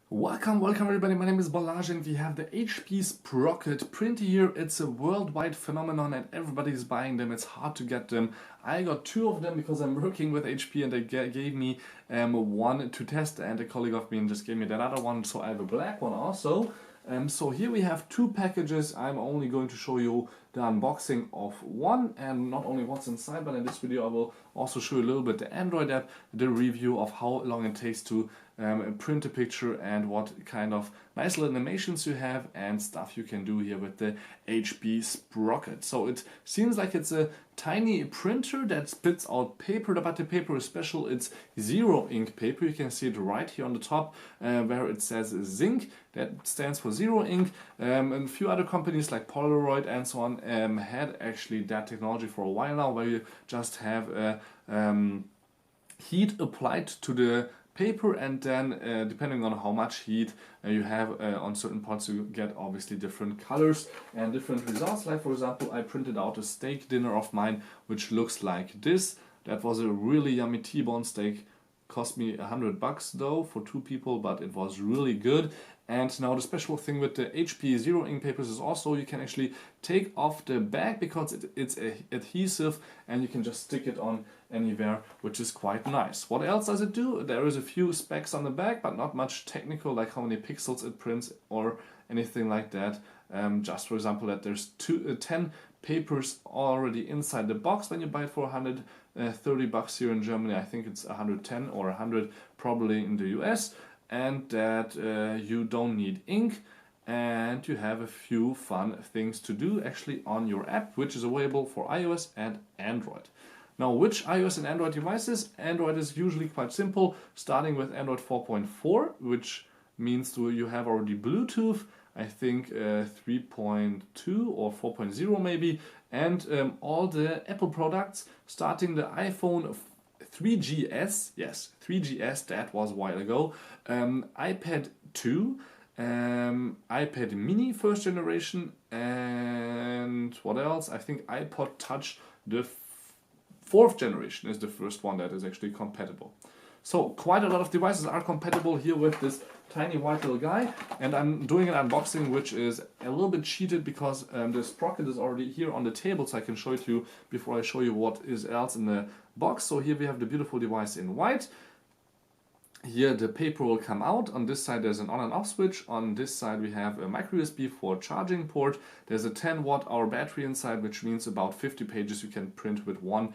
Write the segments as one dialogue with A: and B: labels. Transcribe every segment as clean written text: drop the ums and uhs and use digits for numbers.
A: Welcome everybody, my name is Balaj and we have the HP Sprocket printer here. It's a worldwide phenomenon and everybody's buying them, it's hard to get them. I got two of them because I'm working with HP and they gave me one to test, and a colleague of mine just gave me that other one, so I have a black one also. So here we have two packages. I'm only going to show you the unboxing of one, and not only what's inside, but in this video I will also show you a little bit the Android app, the review of how long it takes to print a picture and what kind of nice little animations you have and stuff you can do here with the HP Sprocket. So it seems like it's a tiny printer that spits out paper, but the paper is special. It's zero ink paper. You can see it right here on the top where it says zinc. That stands for zero ink. And a few other companies like Polaroid and so on had actually that technology for a while now, where you just have a heat applied to the paper, and then depending on how much heat you have on certain parts, you get obviously different colors and different results. Like for example, I printed out a steak dinner of mine which looks like this. That was a really yummy T-bone steak. Cost me $100 though for two people, but it was really good. And now the special thing with the HP Zero Ink papers is also you can actually take off the bag because it's adhesive, and you can just stick it on anywhere, which is quite nice. What else does it do? There is a few specs on the back, but not much technical, like how many pixels it prints or anything like that. Just for example, that there's 10 papers already inside the box when you buy it for $130 here in Germany. I think it's 110 or 100 probably in the US. And that you don't need ink, and you have a few fun things to do actually on your app, which is available for iOS and Android. Now, which iOS and Android devices? Android is usually quite simple, starting with Android 4.4, which means you have already Bluetooth, I think 3.2 or 4.0 maybe, and all the Apple products, starting the iPhone 3GS, yes, 3GS, that was a while ago, iPad 2, iPad mini first generation, and what else? I think iPod Touch, the fourth generation, is the first one that is actually compatible. So quite a lot of devices are compatible here with this tiny white little guy, and I'm doing an unboxing which is a little bit cheated because the Sprocket is already here on the table, so I can show it to you before I show you what is else in the box. So here we have the beautiful device in white. Here the paper will come out. On this side there's an on and off switch. On this side we have a micro USB for charging port. There's a 10 watt-hour battery inside, which means about 50 pages you can print with one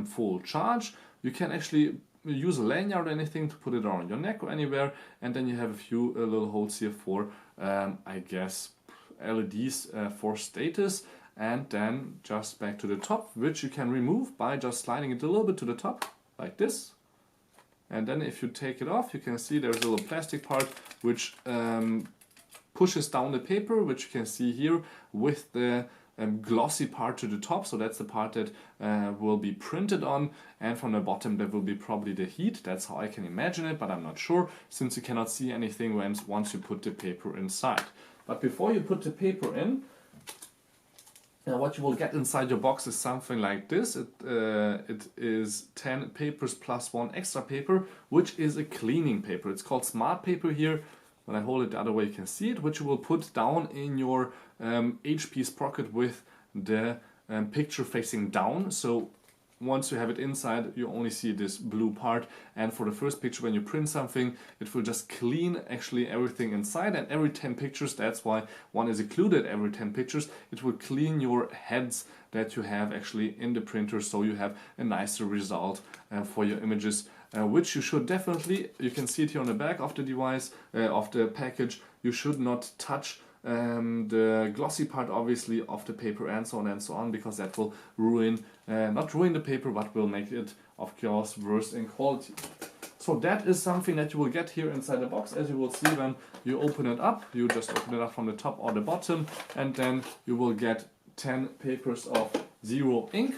A: full charge. You can actually use a lanyard or anything to put it around your neck or anywhere, and then you have a few little holes here for I guess LEDs for status, and then just back to the top, which you can remove by just sliding it a little bit to the top like this. And then if you take it off, you can see there's a little plastic part which pushes down the paper, which you can see here with the glossy part to the top. So that's the part that will be printed on, and from the bottom there will be probably the heat. That's how I can imagine it, but I'm not sure, since you cannot see anything once you put the paper inside. But before you put the paper in, what you will get inside your box is something like this. It is 10 papers plus one extra paper, which is a cleaning paper. It's called Smart Paper here. When I hold it the other way, you can see it, which you will put down in your HP Sprocket with the picture facing down. So once you have it inside, you only see this blue part, and for the first picture when you print something, it will just clean actually everything inside, and every 10 pictures, that's why one is included every 10 pictures, it will clean your heads that you have actually in the printer, so you have a nicer result for your images, which you should definitely, you can see it here on the back of the device, of the package, you should not touch the glossy part obviously of the paper and so on, because that will ruin, not ruin the paper, but will make it of course worse in quality. So that is something that you will get here inside the box. As you will see when you open it up, you just open it up from the top or the bottom, and then you will get 10 papers of zero ink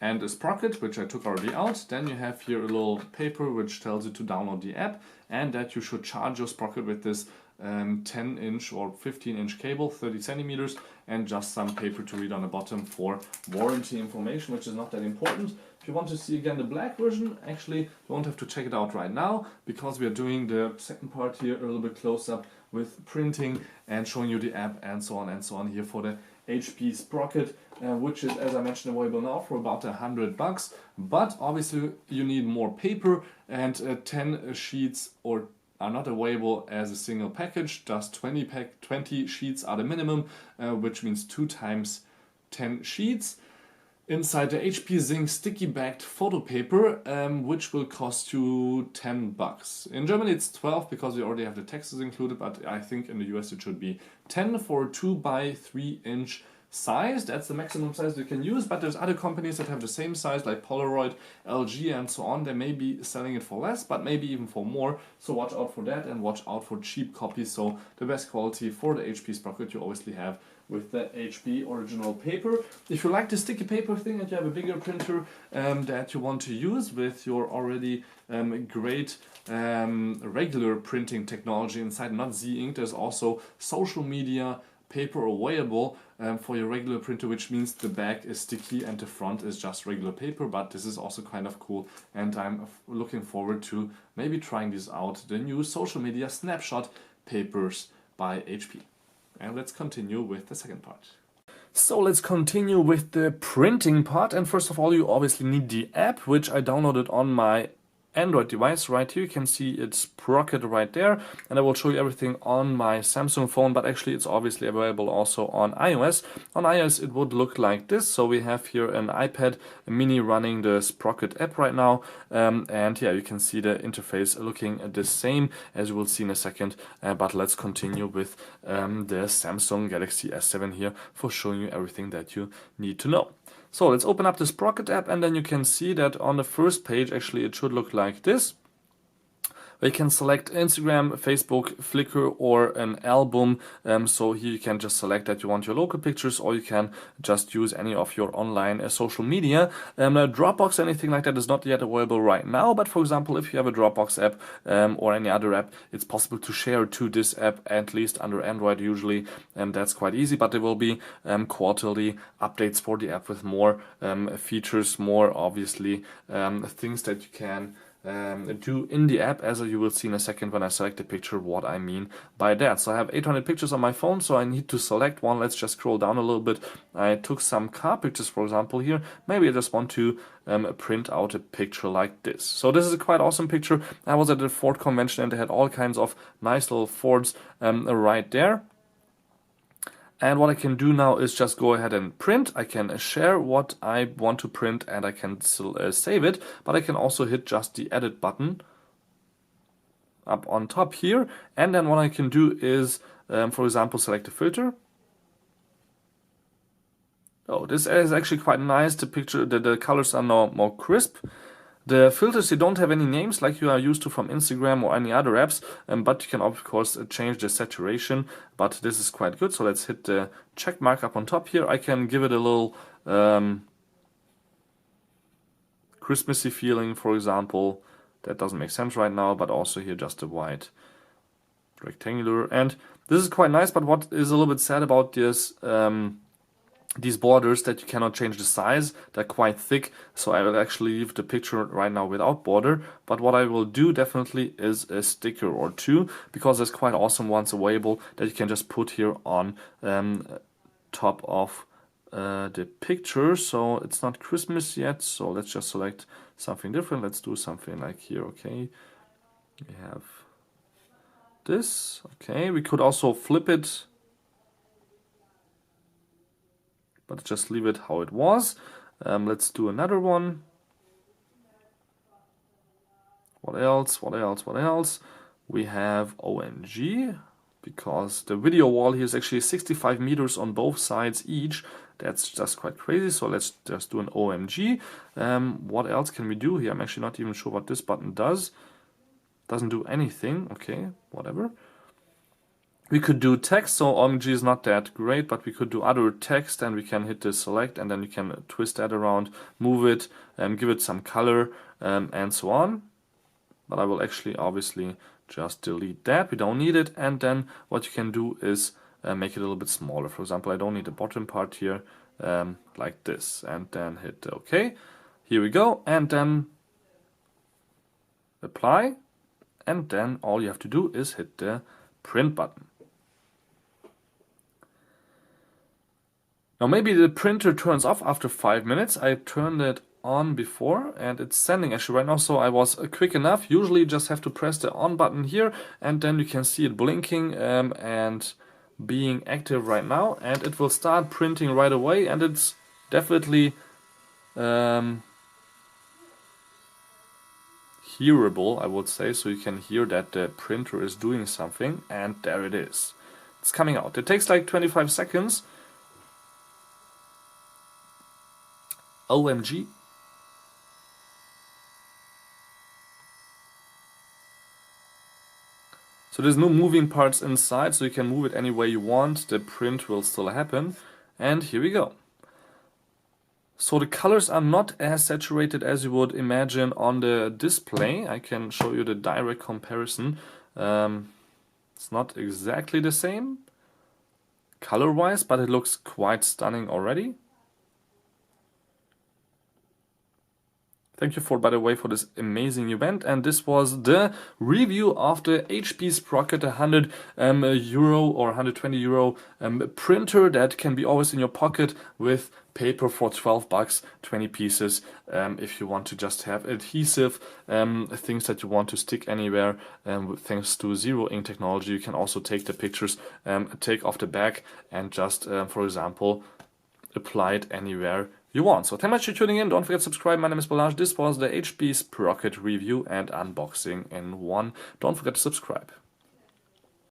A: and a Sprocket, which I took already out. Then you have here a little paper which tells you to download the app, and that you should charge your Sprocket with this 10-inch or 15-inch cable, 30 centimeters, and just some paper to read on the bottom for warranty information, which is not that important. If you want to see again the black version, actually you won't have to check it out right now, because we are doing the second part here a little bit close up with printing and showing you the app and so on here for the HP Sprocket, which is, as I mentioned, available now for about $100. But obviously you need more paper, and 10 sheets are not available as a single package. Just 20 sheets are the minimum, which means 2 times 10 sheets. Inside the HP Zinc sticky bagged photo paper, which will cost you $10. In Germany it's 12 because we already have the taxes included, but I think in the US it should be 10 for a 2 by 3 inch size. That's the maximum size you can use, but there's other companies that have the same size, like Polaroid, LG and so on. They may be selling it for less, but maybe even for more, so watch out for that and watch out for cheap copies. So the best quality for the HP Sprocket you obviously have with the HP original paper. If you like the sticky paper thing and you have a bigger printer that you want to use with your already great regular printing technology inside, not Z-Ink, there's also social media paper available for your regular printer, which means the back is sticky and the front is just regular paper. But this is also kind of cool, and I'm looking forward to maybe trying this out, the new social media snapshot papers by HP. And let's continue with the second part. So let's continue with the printing part, and first of all you obviously need the app, which I downloaded on my Android device. Right here you can see it's Sprocket right there, and I will show you everything on my Samsung phone, but actually it's obviously available also on iOS. On iOS it would look like this. So we have here an iPad mini running the Sprocket app right now, and yeah, you can see the interface looking the same as you will see in a second, but let's continue with the Samsung Galaxy S7 here for showing you everything that you need to know. So let's open up the Sprocket app, and then you can see that on the first page actually it should look like this. We can select Instagram, Facebook, Flickr, or an album. So here you can just select that you want your local pictures, or you can just use any of your online social media. Dropbox, anything like that is not yet available right now, but for example, if you have a Dropbox app or any other app, it's possible to share to this app, at least under Android usually, and that's quite easy. But there will be quarterly updates for the app with more features, more obviously things that you can do in the app, as you will see in a second when I select the picture what I mean by that. So I have 800 pictures on my phone, so I need to select one. Let's just scroll down a little bit. I took some car pictures, for example, here. Maybe I just want to print out a picture like this. So this is a quite awesome picture. I was at the Ford convention and they had all kinds of nice little Fords right there. And what I can do now is just go ahead and print. I can share what I want to print and I can save it, but I can also hit just the edit button up on top here. And then what I can do is, for example, select a filter. Oh, this is actually quite nice. The picture, the colors are now more crisp. The filters, you don't have any names like you are used to from Instagram or any other apps, but you can of course change the saturation, but this is quite good. So let's hit the check mark up on top here. I can give it a little Christmassy feeling, for example. That doesn't make sense right now, but also here just a white rectangular. And this is quite nice, but what is a little bit sad about this these borders, that you cannot change the size. They're quite thick, so I will actually leave the picture right now without border. But what I will do definitely is a sticker or two, because there's quite awesome ones available that you can just put here on top of the picture. So it's not Christmas yet, so let's just select something different. Let's do something like here. Okay, we have this. Okay, we could also flip it, but just leave it how it was. Let's do another one. What else? What else? What else? We have OMG, because the video wall here is actually 65 meters on both sides each. That's just quite crazy. So let's just do an OMG. What else can we do here? I'm actually not even sure what this button does. Doesn't do anything. Okay, whatever. We could do text, so OMG is not that great, but we could do other text, and we can hit the select, and then you can twist that around, move it, and give it some color, and so on. But I will actually obviously just delete that. We don't need it. And then what you can do is make it a little bit smaller. For example, I don't need the bottom part here, like this, and then hit OK. Here we go, and then apply, and then all you have to do is hit the print button. Now maybe the printer turns off after 5 minutes. I turned it on before and it's sending actually right now, so I was quick enough. Usually you just have to press the on button here and then you can see it blinking and being active right now, and it will start printing right away, and it's definitely hearable, I would say, so you can hear that the printer is doing something, and there it is. It's coming out. It takes like 25 seconds. OMG. So there's no moving parts inside, so you can move it any way you want. The print will still happen. And here we go. So the colors are not as saturated as you would imagine on the display. I can show you the direct comparison. It's not exactly the same color-wise, but it looks quite stunning already. Thank you by the way, for this amazing event, and this was the review of the HP Sprocket 100 euro or 120 euro printer that can be always in your pocket with paper for 12 bucks, 20 pieces. If you want to just have adhesive things that you want to stick anywhere, thanks to zero ink technology, you can also take the pictures, take off the back, and just, for example, apply it anywhere you want. So thank you much for tuning in. Don't forget to subscribe. My name is Balazs. This was the HP Sprocket review and unboxing in one. Don't forget to subscribe.